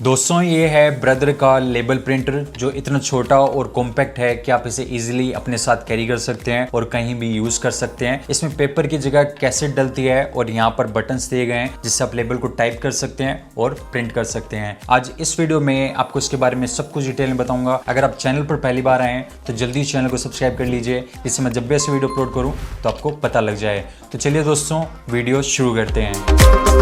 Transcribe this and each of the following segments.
दोस्तों ये है ब्रदर का लेबल प्रिंटर जो इतना छोटा और कॉम्पैक्ट है कि आप इसे इजीली अपने साथ कैरी कर सकते हैं और कहीं भी यूज कर सकते हैं। इसमें पेपर की जगह कैसेट डलती है और यहाँ पर बटन्स दिए गए हैं जिससे आप लेबल को टाइप कर सकते हैं और प्रिंट कर सकते हैं। आज इस वीडियो में आपको इसके बारे में सब कुछ डिटेल में बताऊंगा। अगर आप चैनल पर पहली बार आए हैं तो जल्दी चैनल को सब्सक्राइब कर लीजिए जिससे मैं जब भी ऐसे वीडियो अपलोड करूँ तो आपको पता लग जाए। तो चलिए दोस्तों वीडियो शुरू करते हैं।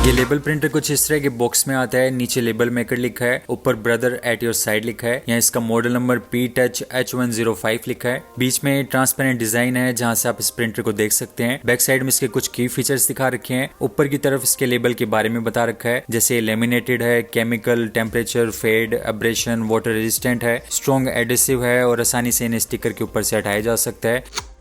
ये लेबल प्रिंटर कुछ इस तरह के बॉक्स में आता है। नीचे लेबल मेकर लिखा है, ऊपर ब्रदर एट योर साइड लिखा है। यहाँ इसका मॉडल नंबर PTouch-H105 लिखा है। बीच में ट्रांसपेरेंट डिजाइन है जहाँ से आप इस प्रिंटर को देख सकते हैं। बैक साइड में इसके कुछ की फीचर्स दिखा रखे हैं। ऊपर की तरफ इसके लेबल के बारे में बता रखा है, जैसे लेमिनेटेड है, chemical, temperature, fade, abrasion, water resistant है, स्ट्रॉन्ग एडेसिव है और आसानी से इन स्टिकर के ऊपर से हटाया जा सकता है।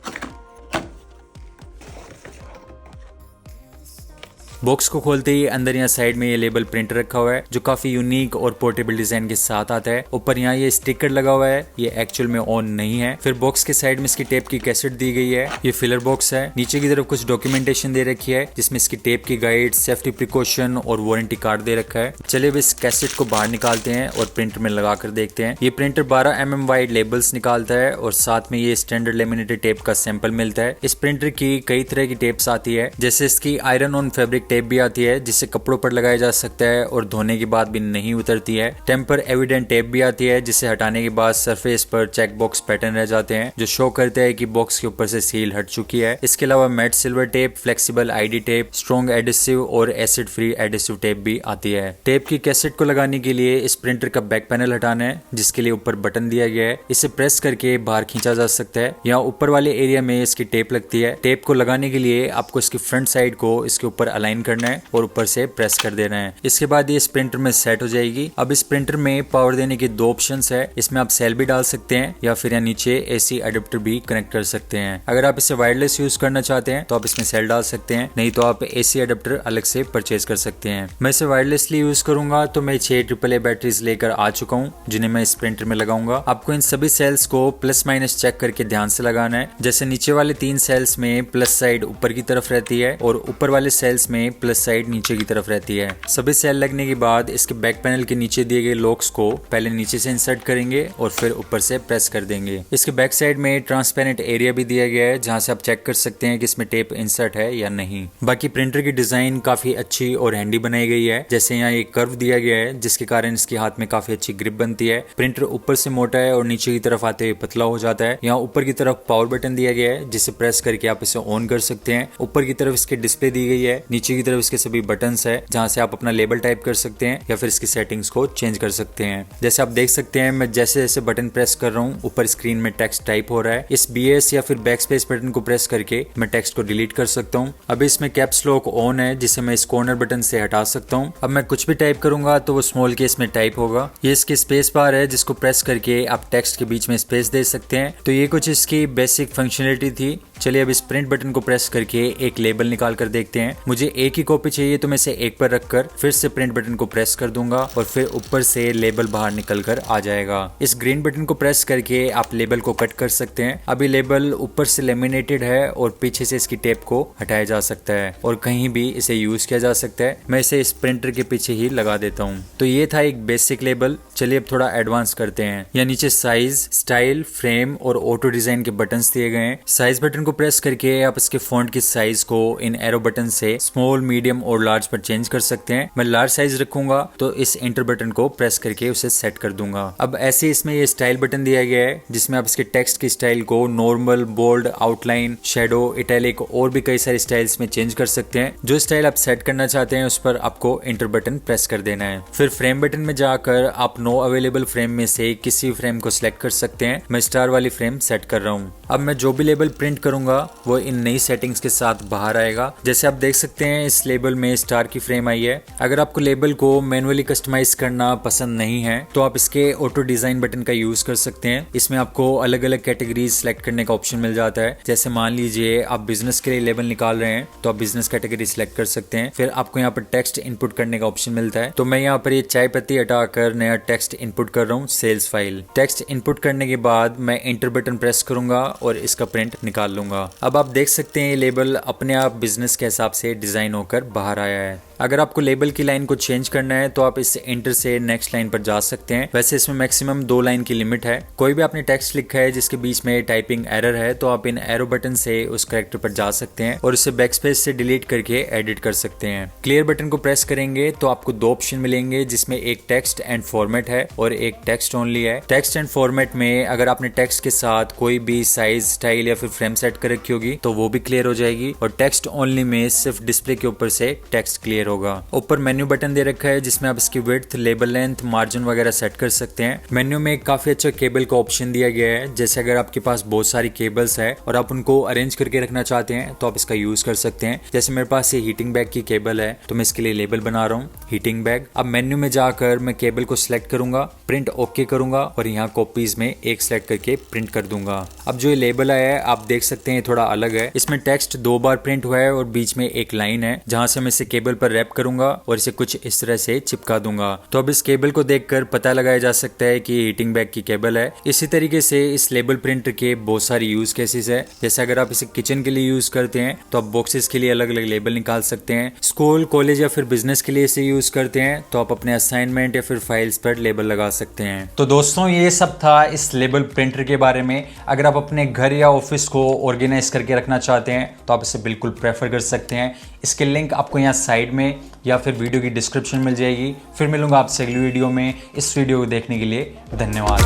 बॉक्स को खोलते ही अंदर यहाँ साइड में ये लेबल प्रिंटर रखा हुआ है जो काफी यूनिक और पोर्टेबल डिजाइन के साथ आता है। ऊपर यहाँ ये स्टिकर लगा हुआ है, ये एक्चुअल में ऑन नहीं है। फिर बॉक्स के साइड में इसकी टेप की कैसेट दी गई है, ये फिलर बॉक्स है। नीचे की तरफ कुछ डॉक्यूमेंटेशन दे रखी है जिसमें इसकी टेप की गाइड, सेफ्टी प्रिकॉशन और वारंटी कार्ड दे रखा है। चलिए अब इस कैसेट को बाहर निकालते हैं और प्रिंटर में लगा कर देखते हैं। ये प्रिंटर 12 mm वाइड लेबल्स निकालता है और साथ में ये स्टैंडर्ड लेमिनेटेड टेप का सैंपल मिलता है। इस प्रिंटर की कई तरह की टेप्स आती है, जैसे इसकी आयरन ऑन फैब्रिक टेप भी आती है जिससे कपड़ों पर लगाया जा सकता है और धोने के बाद भी नहीं उतरती है। टेम्पर एविडेंट टेप भी आती है जिसे हटाने के बाद सरफेस पर चेक बॉक्स पैटर्न रह जाते हैं जो शो करते हैं कि बॉक्स के ऊपर से सील हट चुकी है। इसके अलावा matte silver tape, flexible ID tape, strong adhesive और एसिड फ्री एडेसिव टेप भी आती है। टेप की कैसेट को लगाने के लिए इस प्रिंटर का बैक पैनल हटाना है जिसके लिए ऊपर बटन दिया गया है। इसे प्रेस करके बाहर खींचा जा सकता है। यहाँ ऊपर वाले एरिया में इसकी टेप लगती है। टेप को लगाने के लिए आपको इसकी फ्रंट साइड को इसके ऊपर अलाइन करना है और ऊपर से प्रेस कर देना है। इसके बाद ये इस प्रिंटर में सेट हो जाएगी। अब इस प्रिंटर में पावर देने के दो ऑप्शंस है, इसमें आप सेल भी डाल सकते हैं या फिर यहाँ नीचे AC अडेप्टर भी कनेक्ट कर सकते हैं। अगर आप इसे वायरलेस यूज करना चाहते हैं तो आप इसमें सेल डाल सकते हैं, नहीं तो आप AC अडेप्टर अलग से परचेज कर सकते हैं। मैं इसे वायरलेसली यूज करूंगा तो मैं 6 AAA बैटरीज लेकर आ चुका हूँ जिन्हें मैं इस प्रिंटर में लगाऊंगा। आपको इन सभी सेल्स को प्लस माइनस चेक करके ध्यान से लगाना है। जैसे नीचे वाले 3 सेल्स में प्लस साइड ऊपर की तरफ रहती है और ऊपर वाले सेल्स में प्लस साइड नीचे की तरफ रहती है। सभी सेल लगने के बाद इसके बैक पैनल के नीचे दिए गए लॉक्स को पहले नीचे से इंसर्ट करेंगे और फिर ऊपर से प्रेस कर देंगे। इसके बैक साइड में ट्रांसपेरेंट एरिया भी दिया गया है जहां से आप चेक कर सकते हैं कि इसमें टेप इंसर्ट है या नहीं। बाकी प्रिंटर की डिजाइन काफी अच्छी और हैंडी बनाई गई है। जैसे यहाँ एक कर्व दिया गया है जिसके कारण इसके हाथ में काफी अच्छी ग्रिप बनती है। प्रिंटर ऊपर से मोटा है और नीचे की तरफ आते हुए पतला हो जाता है। यहाँ ऊपर की तरफ पावर बटन दिया गया है जिसे प्रेस करके आप इसे ऑन कर सकते हैं। ऊपर की तरफ इसके डिस्प्ले दी गई है, नीचे की तरफ इसके सभी बटन्स है जहाँ से आप अपना लेबल टाइप कर सकते हैं या फिर इसकी सेटिंग्स को चेंज कर सकते हैं। जैसे आप देख सकते हैं मैं जैसे जैसे बटन प्रेस कर रहा हूँ ऊपर स्क्रीन में टेक्स्ट टाइप हो रहा है। इस BS या फिर बैकस्पेस बटन को प्रेस करके मैं टेक्स्ट को डिलीट कर सकता हूँ। अभी इसमें कैप्स लॉक ऑन है जिसे मैं इस कॉर्नर बटन से हटा सकता हूँ। अब मैं कुछ भी टाइप करूंगा तो वो स्मॉल केस में टाइप होगा। ये इसकी स्पेस बार है जिसको प्रेस करके आप टेक्स्ट के बीच में स्पेस दे सकते हैं। तो ये कुछ इसकी बेसिक फंक्शनलिटी थी। चलिए अब इस प्रिंट बटन को प्रेस करके एक लेबल निकाल कर देखते हैं। मुझे एक ही कॉपी चाहिए तो मैं इसे एक पर रखकर फिर से प्रिंट बटन को प्रेस कर दूंगा और फिर ऊपर से लेबल बाहर निकल कर आ जाएगा। इस ग्रीन बटन को प्रेस करके आप लेबल को कट कर सकते हैं। अभी लेबल ऊपर से लेमिनेटेड है और पीछे से इसकी टेप को हटाया जा सकता है और कहीं भी इसे यूज किया जा सकता है। मैं इसे इस प्रिंटर के पीछे ही लगा देता हूँ। तो ये था एक बेसिक लेबल। चलिए अब थोड़ा एडवांस करते हैं। यहाँ नीचे साइज, स्टाइल, फ्रेम और ऑटो डिजाइन के बटन्स दिए गए हैं। साइज बटन को प्रेस करके आप इसके फॉन्ट की साइज को इन एरो बटन से स्मॉल, मीडियम और लार्ज पर चेंज कर सकते हैं। मैं लार्ज साइज रखूंगा तो इस एंटर बटन को प्रेस करके उसे सेट कर दूंगा। अब ऐसे इसमें ये स्टाइल बटन दिया गया है जिसमें आप इसके टेक्स्ट की स्टाइल को normal, bold, outline, shadow, italic और भी कई सारे स्टाइल्स में चेंज कर सकते हैं। जो स्टाइल आप सेट करना चाहते हैं उस पर आपको एंटर बटन प्रेस कर देना है। फिर फ्रेम बटन में जाकर आप नो अवेलेबल फ्रेम में से किसी फ्रेम को सिलेक्ट कर सकते हैं। मैं स्टार वाली फ्रेम सेट कर रहा हूँ। अब मैं जो भी लेबल प्रिंट करूंगा वो इन नई सेटिंग्स के साथ बाहर आएगा। जैसे आप देख सकते हैं इस लेबल में स्टार की फ्रेम आई है। अगर आपको लेबल को मैनुअली कस्टमाइज करना पसंद नहीं है तो आप इसके ऑटो डिजाइन बटन का यूज कर सकते हैं। इसमें आपको अलग अलग कैटेगरीज सिलेक्ट करने का ऑप्शन मिल जाता है। जैसे मान लीजिए आप बिजनेस के लिए लेबल निकाल रहे हैं तो आप बिजनेस कैटेगरी सिलेक्ट कर सकते हैं। फिर आपको यहाँ पर टेक्स्ट इनपुट करने का ऑप्शन मिलता है। तो मैं यहाँ पर ये चाय पत्ती हटाकर नया टेक्स्ट इनपुट कर रहा हूँ, सेल्स फाइल। टेक्स्ट इनपुट करने के बाद मैं एंटर बटन प्रेस करूंगा और इसका प्रिंट निकाल लूंगा। दूंगा। अब आप देख सकते हैं ये लेबल अपने आप बिजनेस के हिसाब से डिजाइन होकर बाहर आया है। अगर आपको लेबल की लाइन को चेंज करना है तो आप इस एंटर से नेक्स्ट लाइन पर जा सकते हैं। वैसे इसमें मैक्सिमम 2 लाइन की लिमिट है। कोई भी आपने टेक्स्ट लिखा है जिसके बीच में टाइपिंग एरर है तो आप इन एरो बटन से उस कैरेक्टर पर जा सकते हैं और उसे बैकस्पेस से डिलीट करके एडिट कर सकते हैं। क्लियर बटन को प्रेस करेंगे तो आपको 2 ऑप्शन मिलेंगे, जिसमें एक टेक्स्ट एंड फॉर्मेट है और एक टेक्स्ट ओनली है। टेक्स्ट एंड फॉर्मेट में अगर आपने टेक्स्ट के साथ कोई भी साइज, स्टाइल या फिर फ्रेम सेट कर रखी होगी तो वो भी क्लियर हो जाएगी, और टेक्स्ट ओनली में सिर्फ डिस्प्ले के ऊपर से टेक्स्ट क्लियर होगा। ऊपर मेन्यू बटन दे रखा है जिसमें आप इसकी विड्थ, लेबल लेंथ, मार्जिन वगैरह सेट कर सकते हैं। मेन्यू में काफी अच्छा केबल का ऑप्शन दिया गया है। जैसे अगर आपके पास बहुत सारी केबल्स है और आप उनको अरेंज करके रखना चाहते हैं तो आप इसका यूज कर सकते हैं। जैसे मेरे पास ये हीटिंग बैग की केबल है तो मैं इसके लिए लेबल बना रहा हूँ हीटिंग बैग। अब मेन्यू में जाकर मैं केबल को सिलेक्ट करूंगा, प्रिंट ओके करूंगा और यहाँ कॉपीज में एक सिलेक्ट करके प्रिंट कर दूंगा। अब जो ये लेबल आया है आप देख सकते हैं थोड़ा अलग है। इसमें टेक्स्ट 2 बार प्रिंट हुआ है और बीच में एक लाइन है जहां से मैं इसे केबल पर रैप करूंगा और इसे कुछ इस तरह से चिपका दूंगा। तो अब इस केबल को देखकर पता लगाया जा सकता है कि ये हीटिंग बैग की केबल है। इसी तरीके से इस लेबल प्रिंटर के बहुत सारी यूज केसेस है। जैसे अगर आप इसे किचन के लिए यूज करते हैं तो आप बॉक्सेस के लिए अलग अलग लेबल निकाल सकते हैं। स्कूल, कॉलेज या फिर बिजनेस के लिए इसे यूज करते हैं तो आप अपने असाइनमेंट या फिर फाइल्स पर लेबल लगा सकते हैं। तो दोस्तों ये सब था इस लेबल प्रिंटर के बारे में। अगर आप अपने घर या ऑफिस को ऑर्गेनाइज करके रखना चाहते हैं तो आप इसे बिल्कुल प्रेफर कर सकते हैं। इसके लिंक आपको यहाँ साइड में या फिर वीडियो की डिस्क्रिप्शन मिल जाएगी। फिर मिलूंगा आपसे अगली वीडियो में। इस वीडियो को देखने के लिए धन्यवाद।